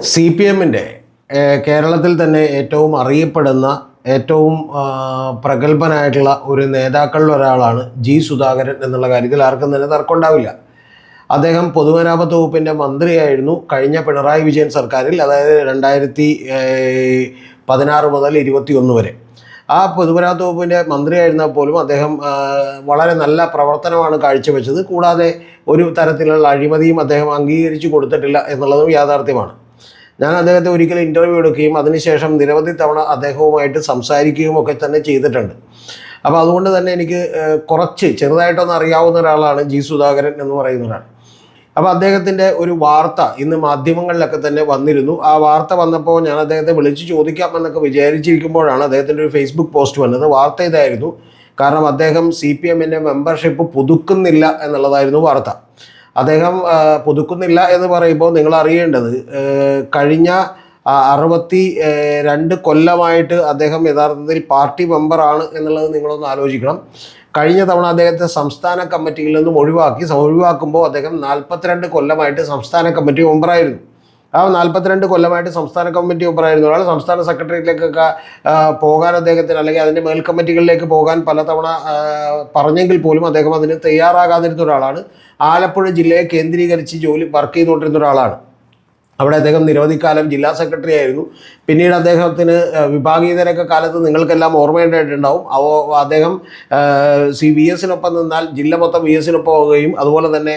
C P എമ്മിൻ്റെ കേരളത്തിൽ തന്നെ ഏറ്റവും അറിയപ്പെടുന്ന ഏറ്റവും പ്രഗത്ഭനായിട്ടുള്ള ഒരു നേതാക്കളിൽ ഒരാളാണ് ജി സുധാകരൻ എന്നുള്ള കാര്യത്തിൽ ആർക്കും തന്നെ തർക്കമുണ്ടാവില്ല. അദ്ദേഹം പൊതുമരാമത്ത് വകുപ്പിൻ്റെ മന്ത്രിയായിരുന്നു കഴിഞ്ഞ പിണറായി വിജയൻ സർക്കാരിൽ, അതായത് 2016 മുതൽ 21 വരെ. ആ പൊതുമരാമത്ത് വകുപ്പിൻ്റെ മന്ത്രിയായിരുന്നാൽ പോലും അദ്ദേഹം വളരെ നല്ല പ്രവർത്തനമാണ് കാഴ്ചവെച്ചത്. കൂടാതെ ഒരു തരത്തിലുള്ള അഴിമതിയും അദ്ദേഹം അംഗീകരിച്ചു കൊടുത്തിട്ടില്ല എന്നുള്ളതും യാഥാർത്ഥ്യമാണ്. ഞാൻ അദ്ദേഹത്തെ ഒരിക്കലും ഇൻ്റർവ്യൂ എടുക്കുകയും അതിനുശേഷം നിരവധി തവണ അദ്ദേഹവുമായിട്ട് സംസാരിക്കുകയും ഒക്കെ തന്നെ ചെയ്തിട്ടുണ്ട്. അപ്പോൾ അതുകൊണ്ട് തന്നെ എനിക്ക് കുറച്ച് ചെറുതായിട്ടൊന്ന് അറിയാവുന്ന ഒരാളാണ് ജി സുധാകരൻ എന്ന് പറയുന്ന ഒരാൾ. അപ്പോൾ അദ്ദേഹത്തിൻ്റെ ഒരു വാർത്ത ഇന്ന് മാധ്യമങ്ങളിലൊക്കെ തന്നെ വന്നിരുന്നു. ആ വാർത്ത വന്നപ്പോൾ ഞാൻ അദ്ദേഹത്തെ വിളിച്ച് ചോദിക്കാമെന്നൊക്കെ വിചാരിച്ചിരിക്കുമ്പോഴാണ് അദ്ദേഹത്തിൻ്റെ ഒരു ഫേസ്ബുക്ക് പോസ്റ്റ് വന്നത്. വാർത്ത ഇതായിരുന്നു, കാരണം അദ്ദേഹം CPM-ൻ്റെ മെമ്പർഷിപ്പ് പുതുക്കുന്നില്ല എന്നുള്ളതായിരുന്നു വാർത്ത. അദ്ദേഹം പുതുക്കുന്നില്ല എന്ന് പറയുമ്പോൾ നിങ്ങൾ അറിയേണ്ടത്, കഴിഞ്ഞ 62 കൊല്ലമായിട്ട് അദ്ദേഹം യഥാർത്ഥത്തിൽ പാർട്ടി മെമ്പറാണ് എന്നുള്ളത് നിങ്ങളൊന്ന് ആലോചിക്കണം. കഴിഞ്ഞ തവണ അദ്ദേഹത്തെ സംസ്ഥാന കമ്മിറ്റിയിൽ നിന്നും ഒഴിവാക്കുമ്പോൾ അദ്ദേഹം 42 കൊല്ലമായിട്ട് സംസ്ഥാന കമ്മിറ്റി മെമ്പറായിരുന്നു. ആ 42 കൊല്ലമായിട്ട് സംസ്ഥാന കമ്മിറ്റി മെമ്പറായിരുന്ന ഒരാൾ സംസ്ഥാന സെക്രട്ടേറിയറ്റിലേക്കൊക്കെ പോകാൻ അദ്ദേഹത്തിന്, അല്ലെങ്കിൽ അതിൻ്റെ മേൽ കമ്മിറ്റികളിലേക്ക് പോകാൻ പലതവണ പറഞ്ഞെങ്കിൽ പോലും അദ്ദേഹം അതിന് തയ്യാറാകാതിരുന്ന ഒരാളാണ്. ആലപ്പുഴ ജില്ലയെ കേന്ദ്രീകരിച്ച് വർക്ക് ചെയ്തുകൊണ്ടിരുന്ന ഒരാളാണ്. അവിടെ അദ്ദേഹം നിരവധി കാലം ജില്ലാ സെക്രട്ടറി ആയിരുന്നു. പിന്നീട് അദ്ദേഹത്തിന് വിഭാഗീയതരൊക്കെ കാലത്ത് നിങ്ങൾക്കെല്ലാം ഓർമ്മയുണ്ടായിട്ടുണ്ടാവും. അദ്ദേഹം VS-നൊപ്പം നിന്നാൽ ജില്ല മൊത്തം VS-നൊപ്പം ആവുകയും, അതുപോലെ തന്നെ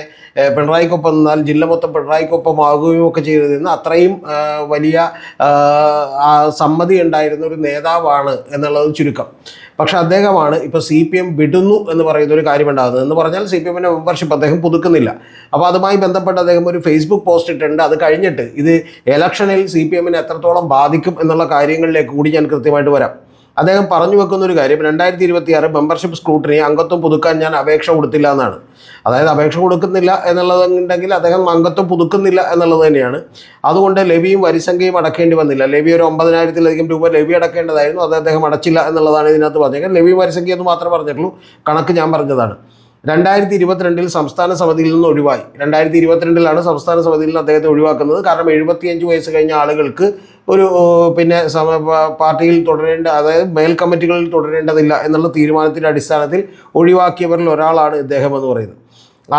പിണറായിക്കൊപ്പം നിന്നാൽ ജില്ല മൊത്തം പിണറായിക്കൊപ്പം ആകുകയും ഒക്കെ ചെയ്തിരുന്ന അത്രയും വലിയ സമ്മതി ഉണ്ടായിരുന്ന ഒരു നേതാവാണ് എന്നുള്ളത് ചുരുക്കം. പക്ഷെ അദ്ദേഹമാണ് ഇപ്പോൾ CPM വിടുന്നു എന്ന് പറയുന്ന ഒരു കാര്യമുണ്ടാകുന്നത്. എന്ന് പറഞ്ഞാൽ CPM-ൻ്റെ മെമ്പർഷിപ്പ് അദ്ദേഹം പുതുക്കുന്നില്ല. അപ്പോൾ അതുമായി ബന്ധപ്പെട്ട് അദ്ദേഹം ഒരു ഫേസ്ബുക്ക് പോസ്റ്റ് ഇട്ടിട്ടുണ്ട്. അത് കഴിഞ്ഞിട്ട് ഇത് ഇലക്ഷനിൽ CPM-നെ എത്രത്തോളം ബാധിക്കും എന്നുള്ള കാര്യങ്ങളിലേക്ക് കൂടി ഞാൻ കൃത്യമായിട്ട് വരാം. അദ്ദേഹം പറഞ്ഞു വെക്കുന്ന ഒരു കാര്യം, 2026 മെമ്പർഷിപ്പ് സ്ക്രൂട്ടിനി അംഗത്വം പുതുക്കാൻ ഞാൻ അപേക്ഷ കൊടുത്തില്ല എന്നാണ്. അതായത് അപേക്ഷ കൊടുക്കുന്നില്ല എന്നുള്ളതുണ്ടെങ്കിൽ അദ്ദേഹം അംഗത്വം പുതുക്കുന്നില്ല എന്നുള്ളത് തന്നെയാണ്. അതുകൊണ്ട് ലെവിയും വരിസംഖ്യയും അടക്കേണ്ടി വന്നില്ല. ലെവി ഒരു 90,000-ലധികം രൂപ ലെവി അടക്കേണ്ടതായിരുന്നു, അത് അദ്ദേഹം അടച്ചില്ല എന്നുള്ളതാണ് ഇതിനകത്ത് പറഞ്ഞേക്കുന്നത്. ലെവി വരിസംഖ്യ എന്ന് മാത്രമേ പറഞ്ഞിട്ടുള്ളൂ, കണക്ക് ഞാൻ പറഞ്ഞതാണ്. 2022 സംസ്ഥാന സമിതിയിൽ നിന്ന് ഒഴിവായി. 2022 സംസ്ഥാന സമിതിയിൽ നിന്ന് അദ്ദേഹത്തെ ഒഴിവാക്കുന്നത്. കാരണം 75 വയസ്സ് കഴിഞ്ഞ ആളുകൾക്ക് ഒരു പാർട്ടിയിൽ തുടരേണ്ട, അതായത് മേൽ കമ്മിറ്റികളിൽ തുടരേണ്ടതില്ല എന്നുള്ള തീരുമാനത്തിൻ്റെ അടിസ്ഥാനത്തിൽ ഒഴിവാക്കിയവരിൽ ഒരാളാണ് ഇദ്ദേഹം എന്ന് പറയുന്നത്.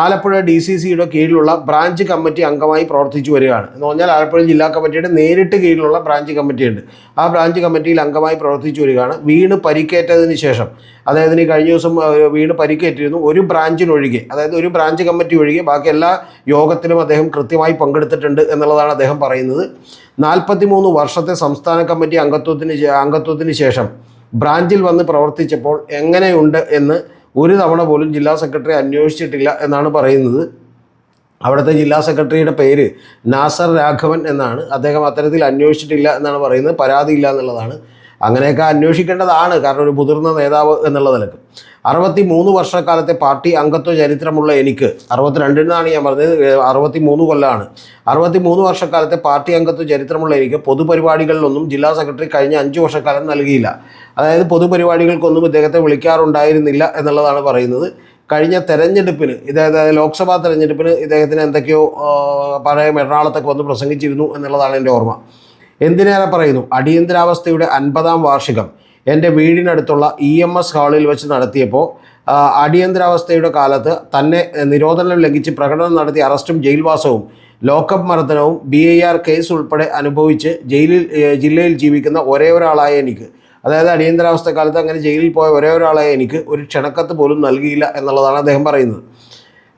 ആലപ്പുഴ DCCയുടെ കീഴിലുള്ള ബ്രാഞ്ച് കമ്മിറ്റി അംഗമായി പ്രവർത്തിച്ചു വരികയാണ്. എന്ന് പറഞ്ഞാൽ ആലപ്പുഴ ജില്ലാ കമ്മിറ്റിയുടെ നേരിട്ട് കീഴിലുള്ള ബ്രാഞ്ച് കമ്മിറ്റിയുണ്ട്. ആ ബ്രാഞ്ച് കമ്മിറ്റിയിൽ അംഗമായി പ്രവർത്തിച്ചു വരികയാണ്. വീണ് പരിക്കേറ്റതിന് ശേഷം, അതായത് ഈ കഴിഞ്ഞ ദിവസം വീണ് പരിക്കേറ്റിരുന്നു. ഒരു ബ്രാഞ്ചിനൊഴികെ, അതായത് ഒരു ബ്രാഞ്ച് കമ്മിറ്റി ഒഴികെ ബാക്കി എല്ലാ യോഗത്തിലും അദ്ദേഹം കൃത്യമായി പങ്കെടുത്തിട്ടുണ്ട് എന്നുള്ളതാണ് അദ്ദേഹം പറയുന്നത്. 43 വർഷത്തെ സംസ്ഥാന കമ്മിറ്റി അംഗത്വത്തിന് ശേഷം ബ്രാഞ്ചിൽ വന്ന് പ്രവർത്തിച്ചപ്പോൾ എങ്ങനെയുണ്ട് എന്ന് ഒരു തവണ പോലും ജില്ലാ സെക്രട്ടറി അന്വേഷിച്ചിട്ടില്ല എന്നാണ് പറയുന്നത്. അവിടുത്തെ ജില്ലാ സെക്രട്ടറിയുടെ പേര് നാസർ രാഘവൻ എന്നാണ്. അദ്ദേഹം അത്തരത്തിൽ അന്വേഷിച്ചിട്ടില്ല എന്നാണ് പറയുന്നത്. പരാതിയില്ല എന്നുള്ളതാണ്. അങ്ങനെയൊക്കെ അന്വേഷിക്കേണ്ടതാണ്, കാരണം ഒരു മുതിർന്ന നേതാവ് എന്നുള്ള നിലക്ക്. 63 വർഷക്കാലത്തെ പാർട്ടി അംഗത്വ ചരിത്രമുള്ള എനിക്ക്, 62 ഞാൻ പറഞ്ഞത്, 63 കൊല്ലമാണ്. 63 വർഷക്കാലത്തെ പാർട്ടി അംഗത്വ ചരിത്രമുള്ള എനിക്ക് പൊതുപരിപാടികളിലൊന്നും ജില്ലാ സെക്രട്ടറി കഴിഞ്ഞ 5 വർഷക്കാലം നൽകിയില്ല. അതായത് പൊതുപരിപാടികൾക്കൊന്നും ഇദ്ദേഹത്തെ വിളിക്കാറുണ്ടായിരുന്നില്ല എന്നുള്ളതാണ് പറയുന്നത്. കഴിഞ്ഞ തെരഞ്ഞെടുപ്പിന്, അതായത് ലോക്സഭാ തെരഞ്ഞെടുപ്പിന് ഇദ്ദേഹത്തിന് എന്തൊക്കെയോ പറയാം, എറണാകുളത്തൊക്കെ വന്ന് പ്രസംഗിച്ചിരുന്നു എന്നുള്ളതാണ് എൻ്റെ ഓർമ്മ. എന്തിനേറെ പറയുന്നു, അടിയന്തരാവസ്ഥയുടെ 50-ാം വാർഷികം എൻ്റെ വീടിനടുത്തുള്ള EMS ഹാളിൽ വെച്ച് നടത്തിയപ്പോൾ അടിയന്തരാവസ്ഥയുടെ കാലത്ത് തന്നെ നിരോധനം ലംഘിച്ച് പ്രകടനം നടത്തി അറസ്റ്റും ജയിൽവാസവും ലോക്കപ്പ് മർദ്ദനവും BIR കേസ് ഉൾപ്പെടെ അനുഭവിച്ച് ജില്ലയിൽ ജീവിക്കുന്ന ഒരേ ഒരാളായ എനിക്ക്, അതായത് അടിയന്തരാവസ്ഥ കാലത്ത് അങ്ങനെ ജയിലിൽ പോയ ഒരേ ഒരാളായ എനിക്ക് ഒരു ക്ഷണക്കത്ത് പോലും നൽകിയില്ല എന്നുള്ളതാണ് അദ്ദേഹം പറയുന്നത്.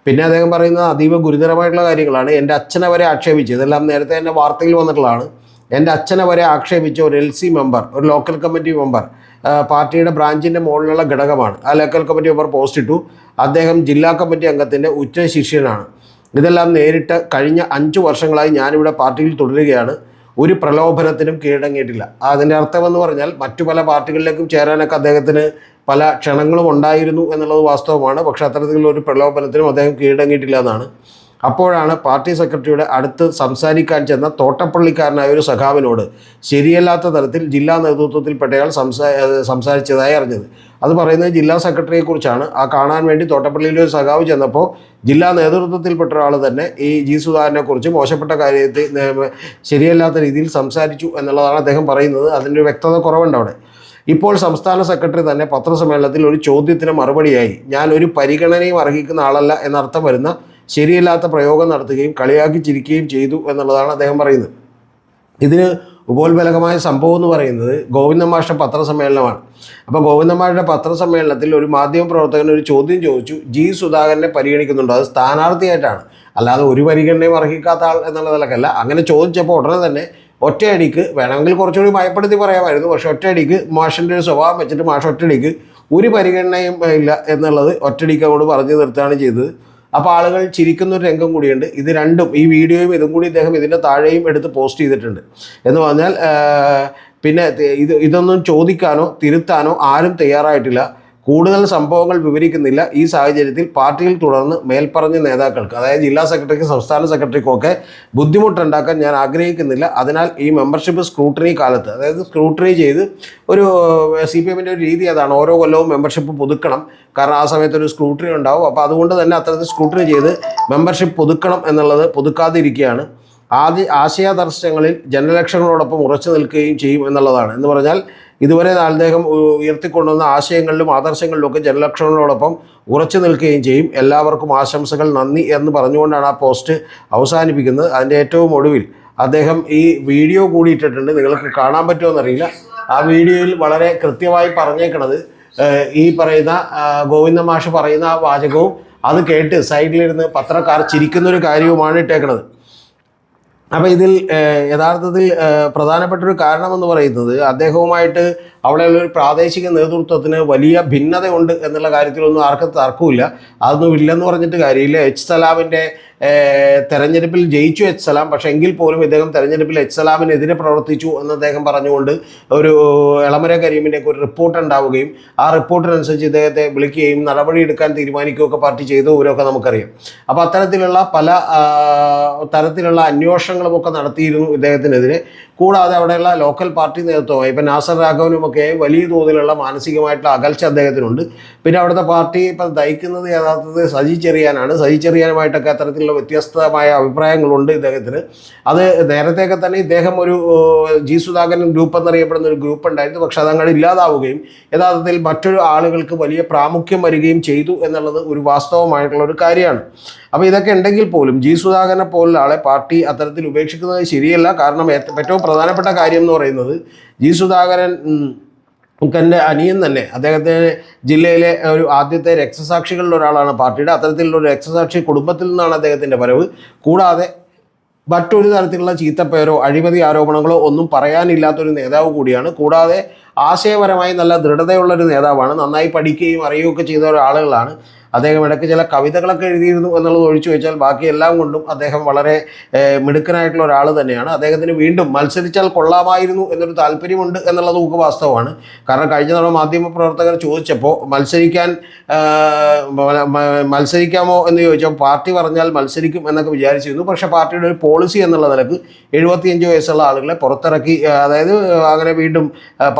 പിന്നെ അദ്ദേഹം പറയുന്നത് അതീവ ഗുരുതരമായിട്ടുള്ള കാര്യങ്ങളാണ്. എൻ്റെ അച്ഛനെ വരെ ആക്ഷേപിച്ച്, ഇതെല്ലാം നേരത്തെ തന്നെ വാർത്തയിൽ വന്നിട്ടുള്ളതാണ്. എൻ്റെ അച്ഛനെ വരെ ആക്ഷേപിച്ച ഒരു LC മെമ്പർ, ഒരു ലോക്കൽ കമ്മിറ്റി മെമ്പർ, പാർട്ടിയുടെ ബ്രാഞ്ചിൻ്റെ മുകളിലുള്ള ഘടകമാണ്. ആ ലോക്കൽ കമ്മിറ്റി മെമ്പർ പോസ്റ്റ് ഇട്ടു, അദ്ദേഹം ജില്ലാ കമ്മിറ്റി അംഗത്തിൻ്റെ ഉറ്റ ശിഷ്യനാണ്. ഇതെല്ലാം നേരിട്ട് കഴിഞ്ഞ 5 വർഷങ്ങളായി ഞാനിവിടെ പാർട്ടിയിൽ തുടരുകയാണ്. ഒരു പ്രലോഭനത്തിനും കീഴടങ്ങിയിട്ടില്ല. അതിൻ്റെ അർത്ഥമെന്ന് പറഞ്ഞാൽ മറ്റു പല പാർട്ടികളിലേക്കും ചേരാനൊക്കെ അദ്ദേഹത്തിന് പല ക്ഷണങ്ങളും ഉണ്ടായിരുന്നു എന്നുള്ളത് വാസ്തവമാണ്. പക്ഷേ അത്തരത്തിലുള്ള ഒരു പ്രലോഭനത്തിനും അദ്ദേഹം കീഴടങ്ങിയിട്ടില്ല എന്നാണ്. അപ്പോഴാണ് പാർട്ടി സെക്രട്ടറിയുടെ അടുത്ത് സംസാരിക്കാൻ ചെന്ന തോട്ടപ്പള്ളിക്കാരനായ ഒരു സഖാവിനോട് ശരിയല്ലാത്ത തരത്തിൽ ജില്ലാ നേതൃത്വത്തിൽപ്പെട്ടയാൾ സംസാരിച്ചതായി അറിഞ്ഞത്. അത് പറയുന്നത് ജില്ലാ സെക്രട്ടറിയെക്കുറിച്ചാണ്. ആ കാണാൻ വേണ്ടി തോട്ടപ്പള്ളിയിലെ ഒരു സഖാവ് ചെന്നപ്പോൾ ജില്ലാ നേതൃത്വത്തിൽപ്പെട്ട ഒരാൾ തന്നെ ഈ ജി സുധാകരനെ കുറിച്ച് മോശപ്പെട്ട കാര്യത്തിൽ ശരിയല്ലാത്ത രീതിയിൽ സംസാരിച്ചു എന്നുള്ളതാണ് അദ്ദേഹം പറയുന്നത്. അതിൻ്റെ ഒരു വ്യക്തത കുറവുണ്ട് അവിടെ. ഇപ്പോൾ സംസ്ഥാന സെക്രട്ടറി തന്നെ പത്രസമ്മേളനത്തിൽ ഒരു ചോദ്യത്തിന് മറുപടിയായി ഞാൻ ഒരു പരിഗണനയും അർഹിക്കുന്ന ആളല്ല എന്നർത്ഥം വരുന്ന ശരിയല്ലാത്ത പ്രയോഗം നടത്തുകയും കളിയാക്കി ചിരിക്കുകയും ചെയ്തു എന്നുള്ളതാണ് അദ്ദേഹം പറയുന്നത്. ഇതിന് ഉപോത്ബലകമായ സംഭവം എന്ന് പറയുന്നത് ഗോവിന്ദൻ മാഷ്ട പത്രസമ്മേളനമാണ്. അപ്പോൾ ഗോവിന്ദൻ മാഷ്ട പത്രസമ്മേളനത്തിൽ ഒരു മാധ്യമപ്രവർത്തകൻ ഒരു ചോദ്യം ചോദിച്ചു, ജി സുധാകരനെ പരിഗണിക്കുന്നുണ്ടോ? അത് സ്ഥാനാർത്ഥിയായിട്ടാണ്, അല്ലാതെ ഒരു പരിഗണനയും അർഹിക്കാത്ത ആൾ എന്നുള്ള നിലക്കല്ല. അങ്ങനെ ചോദിച്ചപ്പോൾ ഉടനെ തന്നെ ഒറ്റയടിക്ക്, വേണമെങ്കിൽ കുറച്ചുകൂടി ഭയപ്പെടുത്തി പറയാമായിരുന്നു, പക്ഷേ ഒറ്റയടിക്ക് മാഷിൻ്റെ ഒരു സ്വഭാവം വെച്ചിട്ട് മാഷ് ഒറ്റയടിക്ക് ഒരു പരിഗണനയും ഇല്ല എന്നുള്ളത് ഒറ്റയടിക്ക് അങ്ങോട്ട് പറഞ്ഞു നിർത്തുകയാണ് ചെയ്തത്. അപ്പോൾ ആളുകൾ ചിരിക്കുന്നൊരു രംഗം കൂടിയുണ്ട്. ഇത് രണ്ടും, ഈ വീഡിയോയും ഇതും കൂടി ഇദ്ദേഹം ഇതിൻ്റെ താഴെയും എടുത്ത് പോസ്റ്റ് ചെയ്തിട്ടുണ്ട്. എന്ന് പറഞ്ഞാൽ പിന്നെ ഇതൊന്നും ചോദിക്കാനോ തിരുത്താനോ ആരും തയ്യാറായിട്ടില്ല. കൂടുതൽ സംഭവങ്ങൾ വിവരിക്കുന്നില്ല. ഈ സാഹചര്യത്തിൽ പാർട്ടിയിൽ തുടർന്ന് മേൽപ്പറഞ്ഞ നേതാക്കൾക്ക്, അതായത് ജില്ലാ സെക്രട്ടറിക്കും സംസ്ഥാന സെക്രട്ടറിക്കുമൊക്കെ ബുദ്ധിമുട്ടുണ്ടാക്കാൻ ഞാൻ ആഗ്രഹിക്കുന്നില്ല. അതിനാൽ ഈ മെമ്പർഷിപ്പ് സ്ക്രൂട്ടറി കാലത്ത്, അതായത് സ്ക്രൂട്ടറി ചെയ്ത് ഒരു CPM-ൻ്റെ ഒരു രീതി അതാണ്, ഓരോ കൊല്ലവും മെമ്പർഷിപ്പ് പുതുക്കണം. കാരണം ആ സമയത്ത് ഒരു സ്ക്രൂട്ടറി ഉണ്ടാവും. അപ്പോൾ അതുകൊണ്ട് തന്നെ അത്തരത്തിൽ സ്ക്രൂട്ടറി ചെയ്ത് മെമ്പർഷിപ്പ് പുതുക്കണം എന്നുള്ളത് പുതുക്കാതിരിക്കുകയാണ്. ആശയദർശനങ്ങളിൽ ജനലക്ഷങ്ങളോടൊപ്പം ഉറച്ചു നിൽക്കുകയും ചെയ്യും എന്നുള്ളതാണ്. എന്ന് പറഞ്ഞാൽ ഇതുവരെ അദ്ദേഹം ഉയർത്തിക്കൊണ്ടുവന്ന ആശയങ്ങളിലും ആദർശങ്ങളിലുമൊക്കെ ജനലക്ഷങ്ങളോടൊപ്പം ഉറച്ചു നിൽക്കുകയും ചെയ്യും. എല്ലാവർക്കും ആശംസകൾ, നന്ദി എന്ന് പറഞ്ഞുകൊണ്ടാണ് ആ പോസ്റ്റ് അവസാനിപ്പിക്കുന്നത്. അതിൻ്റെ ഏറ്റവും ഒടുവിൽ അദ്ദേഹം ഈ വീഡിയോ കൂടി ഇട്ടിട്ടുണ്ട്. നിങ്ങൾക്ക് കാണാൻ പറ്റുമോയെന്നറിയില്ല. ആ വീഡിയോയിൽ വളരെ കൃത്യമായി പറഞ്ഞേക്കണത് ഈ പറയുന്ന ഗോവിന്ദ മാഷ് പറയുന്ന ആ വാചകവും അത് കേട്ട് സൈഡിലിരുന്ന് പത്രക്കാർ ചിരിക്കുന്നൊരു കാര്യവുമാണ് ഇട്ടേക്കണത്. അപ്പോൾ ഇതിൽ യഥാർത്ഥത്തിൽ പ്രധാനപ്പെട്ടൊരു കാരണമെന്ന് പറയുന്നത് അദ്ദേഹവുമായിട്ട് അവിടെയുള്ളൊരു പ്രാദേശിക നേതൃത്വത്തിന് വലിയ ഭിന്നതയുണ്ട് എന്നുള്ള കാര്യത്തിലൊന്നും ആർക്കും തർക്കമില്ല. അതൊന്നും ഇല്ലെന്ന് പറഞ്ഞിട്ട് കാര്യമില്ല. സലാമിൻ്റെ തെരഞ്ഞെടുപ്പിൽ ജയിച്ചു സലാം, പക്ഷേ എങ്കിൽ പോലും ഇദ്ദേഹം തെരഞ്ഞെടുപ്പിൽ സലാമിനെതിരെ പ്രവർത്തിച്ചു എന്ന് അദ്ദേഹം പറഞ്ഞുകൊണ്ട് ഒരു എളമര കരീമിൻ്റെയൊക്കെ ഒരു റിപ്പോർട്ട് ഉണ്ടാവുകയും ആ റിപ്പോർട്ടിനനുസരിച്ച് ഇദ്ദേഹത്തെ വിളിക്കുകയും നടപടിയെടുക്കാൻ തീരുമാനിക്കുകയൊക്കെ പാർട്ടി ചെയ്തവരൊക്കെ നമുക്കറിയാം. അപ്പോൾ അത്തരത്തിലുള്ള പല തരത്തിലുള്ള അന്വേഷണങ്ങളുമൊക്കെ നടത്തിയിരുന്നു ഇദ്ദേഹത്തിനെതിരെ. കൂടാതെ അവിടെയുള്ള ലോക്കൽ പാർട്ടി നേതൃത്വമായി ഇപ്പം നാസർ രാഘവനുമൊക്കെ വലിയ തോതിലുള്ള മാനസികമായിട്ടുള്ള അകൽച്ച അദ്ദേഹത്തിനുണ്ട്. പിന്നെ അവിടുത്തെ പാർട്ടി ഇപ്പം നയിക്കുന്നത് യഥാർത്ഥത്തിൽ സജി ചെറിയാനാണ്. സജി ചെറിയാനുമായിട്ടൊക്കെ അത്തരത്തിലുള്ള വ്യത്യസ്തമായ അഭിപ്രായങ്ങളുണ്ട് ഇദ്ദേഹത്തിന്. അത് നേരത്തെയൊക്കെ തന്നെ ഇദ്ദേഹം ഒരു ജി സുധാകരൻ ഗ്രൂപ്പ് എന്നറിയപ്പെടുന്ന ഒരു ഗ്രൂപ്പ് ഉണ്ടായിരുന്നു. പക്ഷെ അതങ്ങനെ ഇല്ലാതാവുകയും യഥാർത്ഥത്തിൽ മറ്റൊരു ആളുകൾക്ക് വലിയ പ്രാമുഖ്യം വരികയും ചെയ്തു എന്നുള്ളത് ഒരു വാസ്തവമായിട്ടുള്ള ഒരു കാര്യമാണ്. അപ്പോൾ ഇതൊക്കെ ഉണ്ടെങ്കിൽ പോലും ജി സുധാകരനെ പോലുള്ള ആളെ പാർട്ടി അത്തരത്തിൽ ഉപേക്ഷിക്കുന്നത് ശരിയല്ല. കാരണം ഏറ്റവും പ്രധാനപ്പെട്ട കാര്യം എന്ന് പറയുന്നത് ജി സുധാകരൻ എൻ്റെ അനിയൻ തന്നെ, അദ്ദേഹത്തെ ജില്ലയിലെ ഒരു ആദ്യത്തെ രക്തസാക്ഷികളിൽ ഒരാളാണ് പാർട്ടിയുടെ. അത്തരത്തിലുള്ള ഒരു രക്തസാക്ഷി കുടുംബത്തിൽ നിന്നാണ് അദ്ദേഹത്തിൻ്റെ വരവ്. കൂടാതെ മറ്റൊരു തരത്തിലുള്ള ചീത്തപ്പേരോ അഴിമതി ആരോപണങ്ങളോ ഒന്നും പറയാനില്ലാത്തൊരു നേതാവ് കൂടിയാണ്. കൂടാതെ ആശയപരമായി നല്ല ദൃഢതയുള്ളൊരു നേതാവാണ്. നന്നായി പഠിക്കുകയും അറിയുകയൊക്കെ ചെയ്ത ഒരാളുകളാണ്. അദ്ദേഹം ഇടയ്ക്ക് ചില കവിതകളൊക്കെ എഴുതിയിരുന്നു എന്നുള്ളത് ഒഴിച്ചു വെച്ചാൽ ബാക്കി എല്ലാം കൊണ്ടും അദ്ദേഹം വളരെ മിടുക്കനായിട്ടുള്ള ഒരാൾ തന്നെയാണ്. അദ്ദേഹത്തിന് വീണ്ടും മത്സരിച്ചാൽ കൊള്ളാമായിരുന്നു എന്നൊരു താല്പര്യമുണ്ട് എന്നുള്ളത് നമുക്ക് വാസ്തവമാണ്. കാരണം കഴിഞ്ഞ തവണ മാധ്യമപ്രവർത്തകർ ചോദിച്ചപ്പോൾ മത്സരിക്കാമോ എന്ന് ചോദിച്ചപ്പോൾ പാർട്ടി പറഞ്ഞാൽ മത്സരിക്കും എന്നൊക്കെ വിചാരിച്ചിരുന്നു. പക്ഷേ പാർട്ടിയുടെ ഒരു പോളിസി എന്നുള്ള നിലക്ക് 75 വയസ്സുള്ള ആളുകളെ പുറത്തിറക്കി, അതായത് അങ്ങനെ വീണ്ടും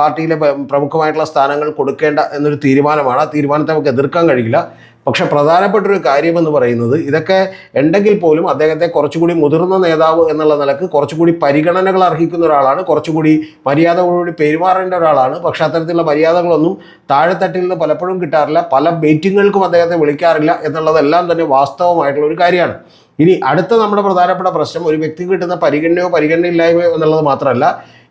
പാർട്ടിയിലെ പ്രമുഖമായിട്ടുള്ള സ്ഥാനങ്ങൾ കൊടുക്കേണ്ട എന്നൊരു തീരുമാനമാണ്. ആ തീരുമാനത്തെ നമുക്ക് എതിർക്കാൻ കഴിയില്ല. പക്ഷെ പ്രധാനപ്പെട്ടൊരു കാര്യമെന്ന് പറയുന്നത് ഇതൊക്കെ ഉണ്ടെങ്കിൽ പോലും അദ്ദേഹത്തെ കുറച്ചുകൂടി മുതിർന്ന നേതാവ് എന്നുള്ള നിലക്ക് കുറച്ചുകൂടി പരിഗണനകൾ അർഹിക്കുന്ന ഒരാളാണ്. കുറച്ചുകൂടി മര്യാദകളോട് പെരുമാറേണ്ട ഒരാളാണ്. പക്ഷെ അത്തരത്തിലുള്ള മര്യാദകളൊന്നും താഴെത്തട്ടിൽ നിന്ന് പലപ്പോഴും കിട്ടാറില്ല. പല മീറ്റിങ്ങുകൾക്കും അദ്ദേഹത്തെ വിളിക്കാറില്ല എന്നുള്ളതെല്ലാം തന്നെ വാസ്തവമായിട്ടുള്ള ഒരു കാര്യമാണ്. ഇനി അടുത്ത നമ്മുടെ പ്രധാനപ്പെട്ട പ്രശ്നം ഒരു വ്യക്തിക്ക് കിട്ടുന്ന പരിഗണനയോ പരിഗണനയില്ലായ്മയോ എന്നുള്ളത് മാത്രമല്ല,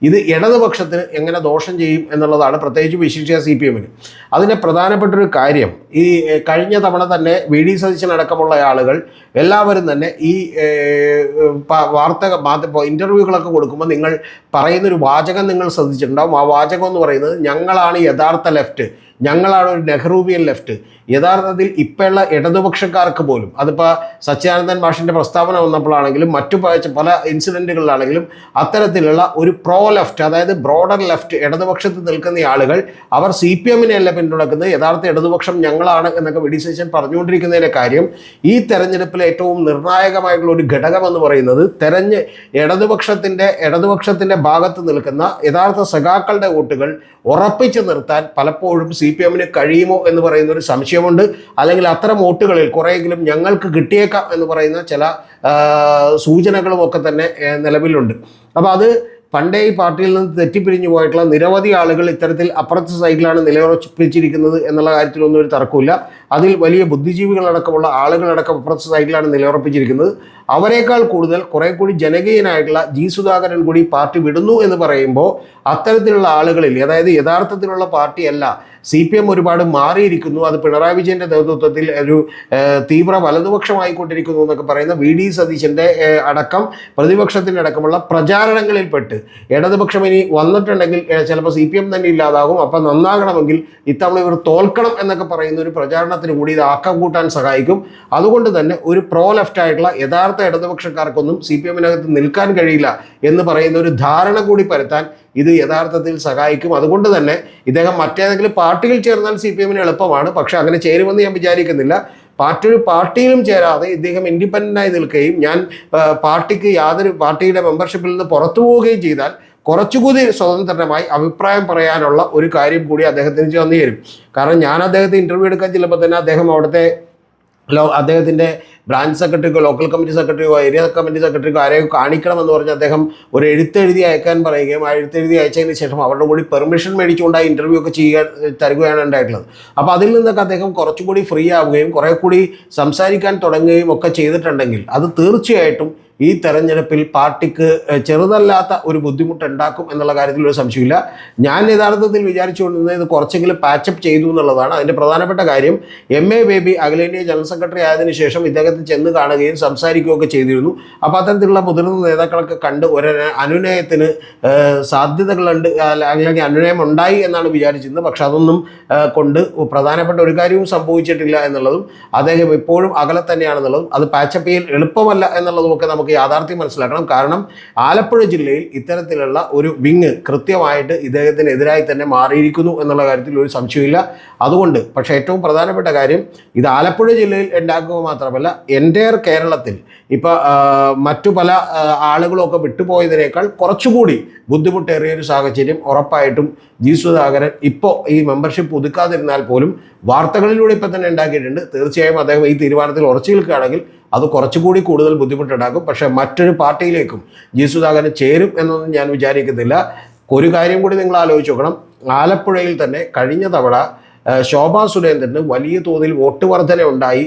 ഇത് ഇടതുപക്ഷത്തിന് എങ്ങനെ ദോഷം ചെയ്യും എന്നുള്ളതാണ്, പ്രത്യേകിച്ച് വിശിഷ്യ CPM-ന്. അതിൻ്റെ പ്രധാനപ്പെട്ടൊരു കാര്യം, ഈ കഴിഞ്ഞ തവണ തന്നെ VD സതീശൻ അടക്കമുള്ള ആളുകൾ എല്ലാവരും തന്നെ ഈ ഇൻ്റർവ്യൂകളൊക്കെ കൊടുക്കുമ്പോൾ നിങ്ങൾ പറയുന്നൊരു വാചകം നിങ്ങൾ ശ്രദ്ധിച്ചിട്ടുണ്ടാവും. ആ വാചകം എന്ന് പറയുന്നത് ഞങ്ങളാണ് യഥാർത്ഥ ലെഫ്റ്റ്, ഞങ്ങളാണ് ഒരു നെഹ്റൂവിയൻ ലെഫ്റ്റ്. യഥാർത്ഥത്തിൽ ഇപ്പോഴുള്ള ഇടതുപക്ഷക്കാർക്ക് പോലും, അതിപ്പോൾ സച്ചിദാനന്ദൻ മാഷിൻ്റെ പ്രസ്താവന വന്നപ്പോഴാണെങ്കിലും മറ്റു പല ഇൻസിഡൻറ്റുകളിലാണെങ്കിലും അത്തരത്തിലുള്ള ഒരു പ്രോ ലെഫ്റ്റ്, അതായത് ബ്രോഡർ ലെഫ്റ്റ് ഇടതുപക്ഷത്ത് നിൽക്കുന്ന ആളുകൾ അവർ CPM-നെ അല്ല പിന്തുണക്കുന്നത്, യഥാർത്ഥ ഇടതുപക്ഷം ഞങ്ങളാണ് എന്നൊക്കെ വി ഡി സതീശൻ പറഞ്ഞുകൊണ്ടിരിക്കുന്നതിൻ്റെ കാര്യം ഈ തെരഞ്ഞെടുപ്പിലെ ഏറ്റവും നിർണായകമായിട്ടുള്ള ഒരു ഘടകമെന്ന് പറയുന്നത് ഇടതുപക്ഷത്തിൻ്റെ ഭാഗത്ത് നിൽക്കുന്ന യഥാർത്ഥ സഖാക്കളുടെ വോട്ടുകൾ ഉറപ്പിച്ചു നിർത്താൻ പലപ്പോഴും CPM-ന് കഴിയുമോ എന്ന് പറയുന്ന ഒരു സംശയമുണ്ട്. അല്ലെങ്കിൽ അത്തരം വോട്ടുകളിൽ കുറേയെങ്കിലും ഞങ്ങൾക്ക് കിട്ടിയേക്കാം എന്ന് പറയുന്ന ചില സൂചനകളും ഒക്കെ തന്നെ നിലവിലുണ്ട്. അപ്പോൾ അത് പണ്ടേ ഈ പാർട്ടിയിൽ നിന്ന് തെറ്റിപ്പിരിഞ്ഞു പോയിട്ടുള്ള നിരവധി ആളുകൾ ഇത്തരത്തിൽ അപ്പുറത്തെ സൈഡിലാണ് നിലയുറപ്പിച്ചിരിക്കുന്നത് എന്നുള്ള കാര്യത്തിലൊന്നും ഒരു തർക്കമില്ല. അതിൽ വലിയ ബുദ്ധിജീവികളടക്കമുള്ള ആളുകളടക്കം അപ്പുറത്തെ സൈഡിലാണ് നിലയുറപ്പിച്ചിരിക്കുന്നത്. അവരെക്കാൾ കൂടുതൽ കുറേ കൂടി ജനകീയനായിട്ടുള്ള ജി സുധാകരൻ കൂടി പാർട്ടി വിടുന്നു എന്ന് പറയുമ്പോൾ അത്തരത്തിലുള്ള ആളുകളിൽ, അതായത് യഥാർത്ഥത്തിലുള്ള പാർട്ടിയല്ല CPM ഒരുപാട് മാറിയിരിക്കുന്നു, അത് പിണറായി വിജയൻ്റെ നേതൃത്വത്തിൽ ഒരു തീവ്ര വലതുപക്ഷമായിക്കൊണ്ടിരിക്കുന്നു എന്നൊക്കെ പറയുന്ന വി ഡി സതീശൻ്റെ അടക്കം പ്രതിപക്ഷത്തിൻ്റെ അടക്കമുള്ള പ്രചാരണങ്ങളിൽപ്പെട്ട് ഇടതുപക്ഷം ഇനി വന്നിട്ടുണ്ടെങ്കിൽ ചിലപ്പോൾ CPM തന്നെ ഇല്ലാതാകും, അപ്പം നന്നാകണമെങ്കിൽ ഇത്തവണ ഇവർ തോൽക്കണം എന്നൊക്കെ പറയുന്ന ഒരു പ്രചാരണത്തിന് കൂടി ഇത് ആക്കം കൂട്ടാൻ സഹായിക്കും. അതുകൊണ്ട് തന്നെ ഒരു പ്രോ ലെഫ്റ്റ് ആയിട്ടുള്ള യഥാർത്ഥ ഇടതുപക്ഷക്കാർക്കൊന്നും CPM-നകത്ത് നിൽക്കാൻ കഴിയില്ല എന്ന് പറയുന്ന ഒരു ധാരണ കൂടി പരത്താൻ ഇത് യഥാർത്ഥത്തിൽ സഹായിക്കും. അതുകൊണ്ട് തന്നെ ഇദ്ദേഹം മറ്റേതെങ്കിലും പാർട്ടിയിൽ ചേർന്നാൽ CPM-ന് എളുപ്പമാണ്, പക്ഷെ അങ്ങനെ ചേരുമെന്ന് ഞാൻ വിചാരിക്കുന്നില്ല. മറ്റൊരു പാർട്ടിയിലും ചേരാതെ ഇദ്ദേഹം ഇൻഡിപെൻഡൻ്റായി നിൽക്കുകയും ഞാൻ പാർട്ടിയുടെ മെമ്പർഷിപ്പിൽ നിന്ന് പുറത്തു പോവുകയും ചെയ്താൽ കുറച്ചുകൂടി സ്വതന്ത്രമായി അഭിപ്രായം പറയാനുള്ള ഒരു കാര്യം കൂടി അദ്ദേഹത്തിന് വന്നു തരും. കാരണം ഞാൻ അദ്ദേഹത്തെ ഇൻ്റർവ്യൂ എടുക്കാൻ ചെല്ലുമ്പോൾ തന്നെ അദ്ദേഹം അവിടുത്തെ അദ്ദേഹത്തിൻ്റെ ബ്രാഞ്ച് സെക്രട്ടറിക്കോ ലോക്കൽ കമ്മിറ്റി സെക്രട്ടറിയോ ഏരിയ കമ്മിറ്റി സെക്രട്ടറിക്കോ ആരെയോ കാണിക്കണമെന്ന് പറഞ്ഞ് അദ്ദേഹം ഒരു എഴുത്തെഴുതി അയക്കാൻ പറയുകയും ആ എഴുത്തെഴുതി അയച്ചതിന് ശേഷം അവരുടെ കൂടി പെർമിഷൻ മേടിച്ചുകൊണ്ട് ആ ഇൻ്റർവ്യൂ ഒക്കെ തരുകയാണ് ഉണ്ടായിട്ടുള്ളത്. അപ്പോൾ അതിൽ നിന്നൊക്കെ അദ്ദേഹം കുറച്ചുകൂടി ഫ്രീ ആവുകയും കുറേ കൂടി സംസാരിക്കാൻ തുടങ്ങുകയും ഒക്കെ ചെയ്തിട്ടുണ്ടെങ്കിൽ അത് തീർച്ചയായിട്ടും ഈ തെരഞ്ഞെടുപ്പിൽ പാർട്ടിക്ക് ചെറുതല്ലാത്ത ഒരു ബുദ്ധിമുട്ടുണ്ടാക്കും എന്നുള്ള കാര്യത്തിൽ ഒരു സംശയമില്ല. ഞാൻ യഥാർത്ഥത്തിൽ വിചാരിച്ചുകൊണ്ടിരുന്നത് ഇത് കുറച്ചെങ്കിലും പാച്ചപ്പ് ചെയ്തു എന്നുള്ളതാണ്. അതിൻ്റെ പ്രധാനപ്പെട്ട കാര്യം MA ബേബി അഖിലേന്ത്യാ ജനറൽ സെക്രട്ടറി ആയതിനു ശേഷം ഇദ്ദേഹത്തെ ചെന്ന് കാണുകയും സംസാരിക്കുകയൊക്കെ ചെയ്തിരുന്നു. അപ്പോൾ അത്തരത്തിലുള്ള മുതിർന്ന നേതാക്കളൊക്കെ കണ്ട് ഒരു അനുനയത്തിന് സാധ്യതകളുണ്ട്, അല്ലെങ്കിൽ അനുനയം ഉണ്ടായി എന്നാണ് വിചാരിച്ചിരുന്നത്. പക്ഷെ അതൊന്നും കൊണ്ട് പ്രധാനപ്പെട്ട ഒരു കാര്യവും സംഭവിച്ചിട്ടില്ല എന്നുള്ളതും അദ്ദേഹം ഇപ്പോഴും അകലെ തന്നെയാണെന്നുള്ളതും അത് പാച്ചപ്പ് ചെയ്യൽ എളുപ്പമല്ല എന്നുള്ളതുമൊക്കെ നമുക്ക് യാഥാർത്ഥ്യം മനസ്സിലാക്കണം. കാരണം ആലപ്പുഴ ജില്ലയിൽ ഇത്തരത്തിലുള്ള ഒരു വിങ് കൃത്യമായിട്ട് ഇദ്ദേഹത്തിനെതിരായി തന്നെ മാറിയിരിക്കുന്നു എന്നുള്ള കാര്യത്തിൽ ഒരു സംശയമില്ല. അതുകൊണ്ട് പക്ഷേ ഏറ്റവും പ്രധാനപ്പെട്ട കാര്യം ഇത് ആലപ്പുഴ ജില്ലയിൽ ഉണ്ടാക്കുക മാത്രമല്ല എൻ്റയർ കേരളത്തിൽ ഇപ്പോൾ മറ്റു പല ആളുകളൊക്കെ വിട്ടുപോയതിനേക്കാൾ കുറച്ചുകൂടി ബുദ്ധിമുട്ടേറിയൊരു സാഹചര്യം ഉറപ്പായിട്ടും ജി സുധാകരൻ ഇപ്പോൾ ഈ മെമ്പർഷിപ്പ് പുതുക്കാതിരുന്നാൽ പോലും വാർത്തകളിലൂടെ ഇപ്പം തന്നെ ഉണ്ടാക്കിയിട്ടുണ്ട്. തീർച്ചയായും അദ്ദേഹം ഈ തീരുമാനത്തിൽ ഉറച്ചു നിൽക്കുകയാണെങ്കിൽ അത് കുറച്ചുകൂടി കൂടുതൽ ബുദ്ധിമുട്ടുണ്ടാക്കും. പക്ഷേ മറ്റൊരു പാർട്ടിയിലേക്കും ജി സുധാകരൻ ചേരും എന്നൊന്നും ഞാൻ വിചാരിക്കുന്നില്ല. ഒരു കാര്യം കൂടി നിങ്ങൾ ആലോചിച്ച് നോക്കണം. ആലപ്പുഴയിൽ തന്നെ കഴിഞ്ഞ തവണ ശോഭാ സുരേന്ദ്രന് വലിയ തോതിൽ വോട്ട് വർധന ഉണ്ടായി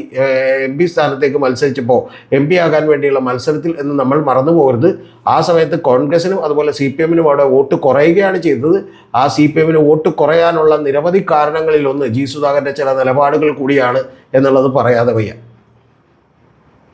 MP സ്ഥാനത്തേക്ക് മത്സരിച്ചപ്പോൾ MP ആകാൻ വേണ്ടിയുള്ള മത്സരത്തിൽ എന്ന് നമ്മൾ മറന്നു പോകരുത്. ആ സമയത്ത് കോൺഗ്രസിനും അതുപോലെ CPM-നും അവിടെ വോട്ട് കുറയുകയാണ് ചെയ്തത്. ആ CPM-ന് വോട്ട് കുറയാനുള്ള നിരവധി കാരണങ്ങളിലൊന്ന് ജി സുധാകരൻ്റെ ചില നിലപാടുകൾ കൂടിയാണ് എന്നുള്ളത് പറയാതെ വയ്യ.